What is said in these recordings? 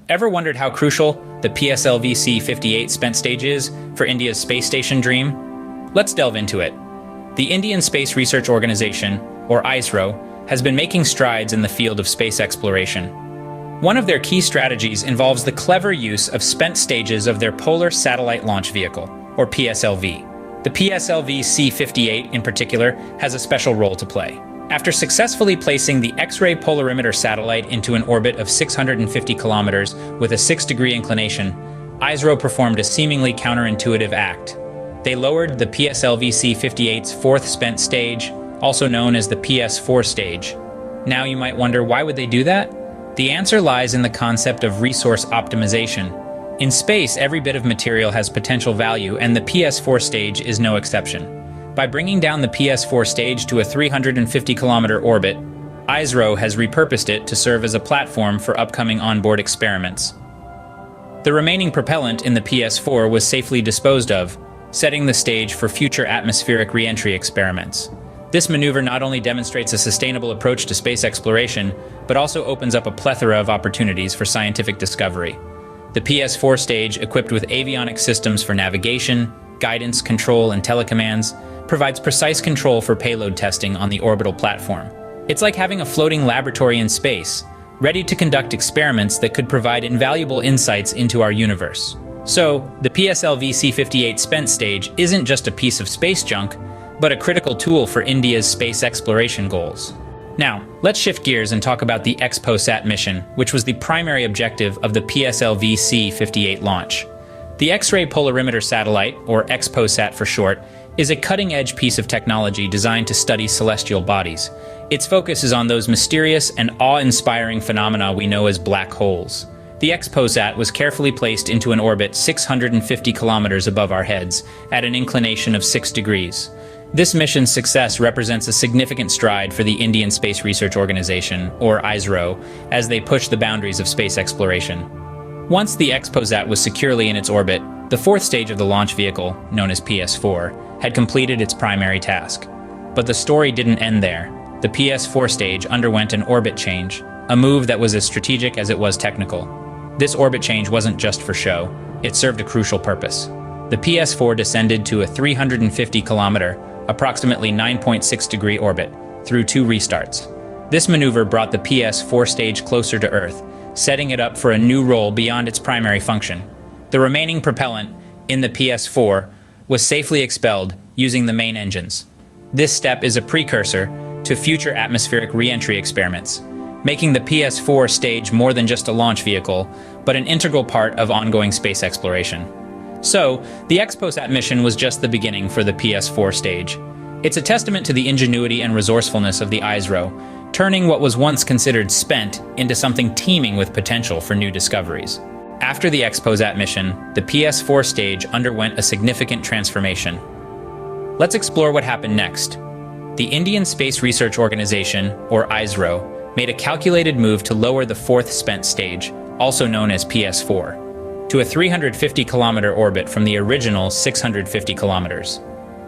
Ever wondered how crucial the PSLV-C58 spent stage is for India's space station dream? Let's delve into it. The Indian Space Research Organization, or ISRO, has been making strides in the field of space exploration. One of their key strategies involves the clever use of spent stages of their Polar Satellite Launch Vehicle, or PSLV. The PSLV-C58, in particular, has a special role to play. After successfully placing the X-ray Polarimeter satellite into an orbit of 650 kilometers with a 6-degree inclination, ISRO performed a seemingly counterintuitive act. They lowered the PSLV-C58's fourth spent stage, also known as the PS4 stage. Now you might wonder, why would they do that? The answer lies in the concept of resource optimization. In space, every bit of material has potential value, and the PS4 stage is no exception. By bringing down the PS4 stage to a 350-kilometer orbit, ISRO has repurposed it to serve as a platform for upcoming onboard experiments. The remaining propellant in the PS4 was safely disposed of, setting the stage for future atmospheric re-entry experiments. This maneuver not only demonstrates a sustainable approach to space exploration, but also opens up a plethora of opportunities for scientific discovery. The PS4 stage, equipped with avionics systems for navigation, guidance, control, and telecommands, provides precise control for payload testing on the orbital platform. It's like having a floating laboratory in space, ready to conduct experiments that could provide invaluable insights into our universe. So, the PSLV-C58 spent stage isn't just a piece of space junk, but a critical tool for India's space exploration goals. Now, let's shift gears and talk about the XPoSat mission, which was the primary objective of the PSLV-C58 launch. The X-ray Polarimeter satellite, or XPoSat for short, is a cutting-edge piece of technology designed to study celestial bodies. Its focus is on those mysterious and awe-inspiring phenomena we know as black holes. The XPoSat was carefully placed into an orbit 650 kilometers above our heads, at an inclination of 6 degrees. This mission's success represents a significant stride for the Indian Space Research Organization, or ISRO, as they push the boundaries of space exploration. Once the XPoSat was securely in its orbit, the fourth stage of the launch vehicle, known as PS4, had completed its primary task. But the story didn't end there. The PS4 stage underwent an orbit change, a move that was as strategic as it was technical. This orbit change wasn't just for show, it served a crucial purpose. The PS4 descended to a 350-kilometer, approximately 9.6-degree orbit, through 2 restarts. This maneuver brought the PS4 stage closer to Earth, setting it up for a new role beyond its primary function. The remaining propellant in the PS4 was safely expelled using the main engines. This step is a precursor to future atmospheric re-entry experiments, making the PS4 stage more than just a launch vehicle, but an integral part of ongoing space exploration. So, the XPoSat mission was just the beginning for the PS4 stage. It's a testament to the ingenuity and resourcefulness of the ISRO, turning what was once considered spent into something teeming with potential for new discoveries. After the XPoSat mission, the PS4 stage underwent a significant transformation. Let's explore what happened next. The Indian Space Research Organization, or ISRO, made a calculated move to lower the fourth spent stage, also known as PS4, to a 350-kilometer orbit from the original 650 kilometers.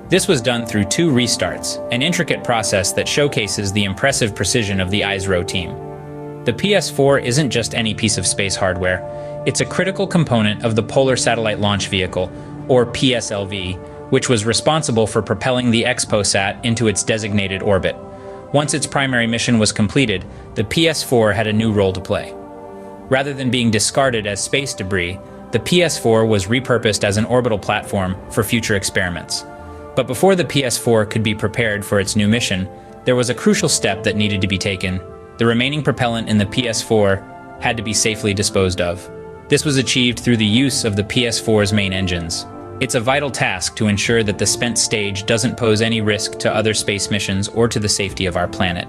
This was done through 2 restarts, an intricate process that showcases the impressive precision of the ISRO team. The PS4 isn't just any piece of space hardware. It's a critical component of the Polar Satellite Launch Vehicle, or PSLV, which was responsible for propelling the XPoSat into its designated orbit. Once its primary mission was completed, the PS4 had a new role to play. Rather than being discarded as space debris, the PS4 was repurposed as an orbital platform for future experiments. But before the PS4 could be prepared for its new mission, there was a crucial step that needed to be taken. The remaining propellant in the PS4 had to be safely disposed of. This was achieved through the use of the PS4's main engines. It's a vital task to ensure that the spent stage doesn't pose any risk to other space missions or to the safety of our planet.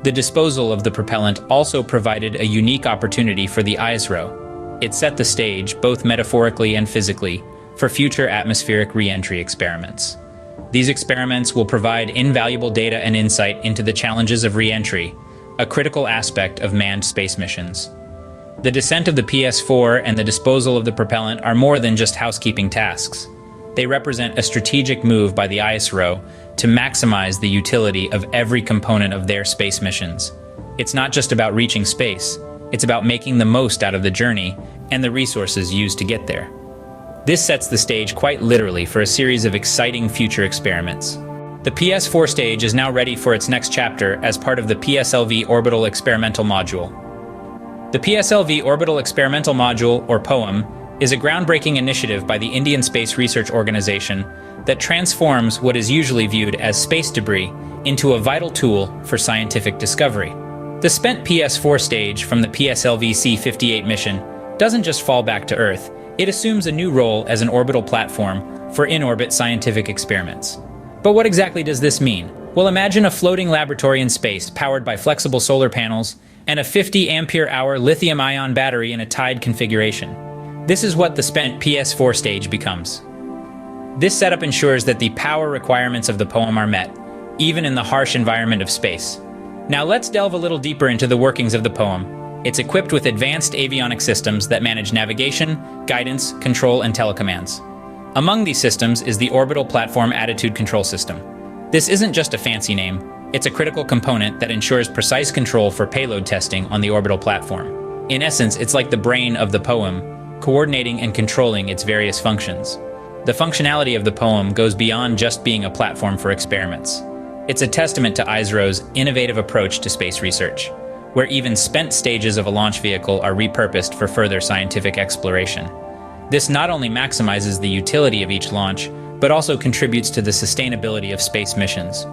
The disposal of the propellant also provided a unique opportunity for the ISRO. It set the stage, both metaphorically and physically, for future atmospheric re-entry experiments. These experiments will provide invaluable data and insight into the challenges of re-entry, a critical aspect of manned space missions. The descent of the PS4 and the disposal of the propellant are more than just housekeeping tasks. They represent a strategic move by the ISRO to maximize the utility of every component of their space missions. It's not just about reaching space, It's about making the most out of the journey and the resources used to get there. This sets the stage quite literally for a series of exciting future experiments. The PS4 stage is now ready for its next chapter as part of the PSLV Orbital Experimental Module. The PSLV Orbital Experimental Module, or POEM, is a groundbreaking initiative by the Indian Space Research Organization that transforms what is usually viewed as space debris into a vital tool for scientific discovery. The spent PS4 stage from the PSLV-C58 mission doesn't just fall back to Earth, it assumes a new role as an orbital platform for in-orbit scientific experiments. But what exactly does this mean? Well, imagine a floating laboratory in space powered by flexible solar panels and a 50 ampere-hour lithium-ion battery in a tied configuration. This is what the spent PS4 stage becomes. This setup ensures that the power requirements of the POEM are met, even in the harsh environment of space. Now let's delve a little deeper into the workings of the POEM. It's equipped with advanced avionic systems that manage navigation, guidance, control, and telecommands. Among these systems is the Orbital Platform Attitude Control System. This isn't just a fancy name, it's a critical component that ensures precise control for payload testing on the orbital platform. In essence, it's like the brain of the POEM, coordinating and controlling its various functions. The functionality of the POEM goes beyond just being a platform for experiments. It's a testament to ISRO's innovative approach to space research, where even spent stages of a launch vehicle are repurposed for further scientific exploration. This not only maximizes the utility of each launch, but also contributes to the sustainability of space missions.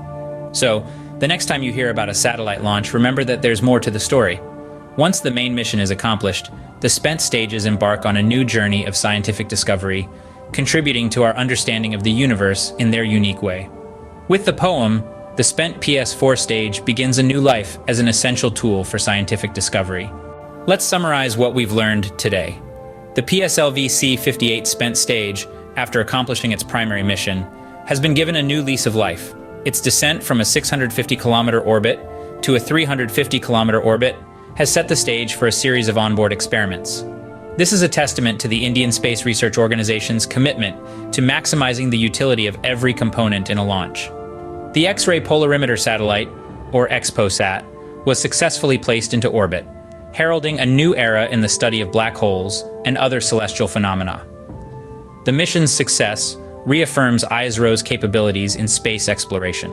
So, the next time you hear about a satellite launch, remember that there's more to the story. Once the main mission is accomplished, the spent stages embark on a new journey of scientific discovery, contributing to our understanding of the universe in their unique way. With the POEM, the spent PS4 stage begins a new life as an essential tool for scientific discovery. Let's summarize what we've learned today. The PSLV-C58 spent stage, after accomplishing its primary mission, has been given a new lease of life. Its descent from a 650-kilometer orbit to a 350-kilometer orbit has set the stage for a series of onboard experiments. This is a testament to the Indian Space Research Organization's commitment to maximizing the utility of every component in a launch. The X-ray Polarimeter satellite, or XPoSat, was successfully placed into orbit, heralding a new era in the study of black holes and other celestial phenomena. The mission's success reaffirms ISRO's capabilities in space exploration.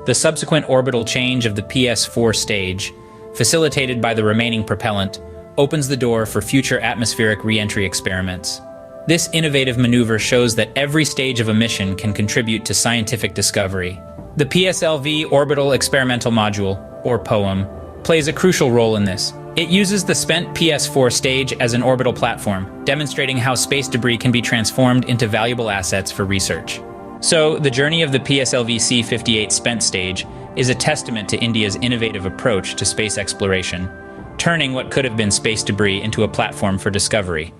The subsequent orbital change of the PS4 stage, facilitated by the remaining propellant, opens the door for future atmospheric re-entry experiments. This innovative maneuver shows that every stage of a mission can contribute to scientific discovery. The PSLV Orbital Experimental Module, or POEM, plays a crucial role in this. It uses the spent PS4 stage as an orbital platform, demonstrating how space debris can be transformed into valuable assets for research. So, the journey of the PSLV-C58 spent stage is a testament to India's innovative approach to space exploration, turning what could have been space debris into a platform for discovery.